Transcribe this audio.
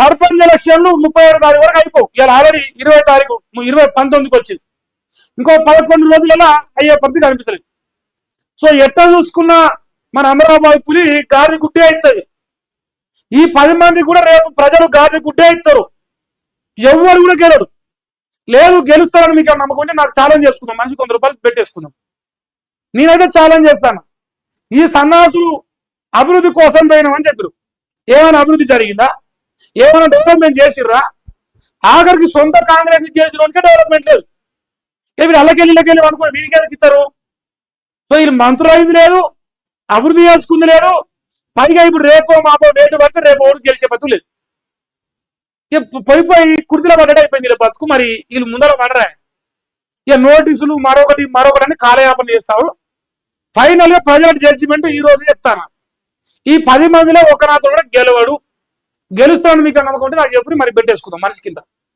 సర్పంచ్ ఎలక్షన్లు 37 తారీఖు వరకు అయిపో. ఇలా ఆల్రెడీ 20 తారీఖు 19కి వచ్చింది. ఇంకో 11 రోజులలో అయ్యే పరిస్థితి కనిపిస్తలేదు. సో ఎట్లా చూసుకున్నా మన అమరాబాద్ పులి గాడి గుడ్డే అవుతుంది. ఈ 10 మంది కూడా రేపు ప్రజలు గాడి గుడ్డే ఇస్తారు. ఎవరు కూడా గెలడు. లేదు గెలుస్తారని మీకు నమ్మకం ఉంటే నాకు ఛాలెంజ్ చేసుకుందాం, మనిషి 100 రూపాయలు పెట్టేసుకుందాం. నేనైతే ఛాలెంజ్ చేస్తాను. ఈ సన్నాసులు అభివృద్ధి కోసం పోయినామని చెప్పారు. ఏమైనా అభివృద్ధి జరిగిందా? ఏమైనా డెవలప్మెంట్ చేసిర్రా? ఆఖరికి సొంత కాంగ్రెస్ చేసినోనికే డెవలప్మెంట్ లేదు. వీళ్ళు అల్లకెళ్ళి అనుకుని వీరికి ఎందుకు ఇస్తారు? సో వీళ్ళు మంత్రులు అయింది లేదు, అభివృద్ధి చేసుకుంది లేదు. పైగా ఇప్పుడు రేపో మాపో వేటు పడితే రేపు ఓటు గెలిచే బతుకు లేదు. పోయి కుర్తిలో పడ్డట్టు అయిపోయింది ఇలా బతుకు. మరి వీళ్ళు ముందర పడరా? ఇక నోటీసులు మరొకటి అని కాలయాపన చేస్తారు. ఫైనల్ గా ప్రజల జడ్జిమెంట్ ఈ రోజు చెప్తాను. ఈ 10 మందిలో ఒక నాతో కూడా గెలవడు. గెలుస్తాను మీకు నమ్మకం ఉంటే నాకు చెప్పి మరి పెట్టేసుకుందాం మనిషి కింద.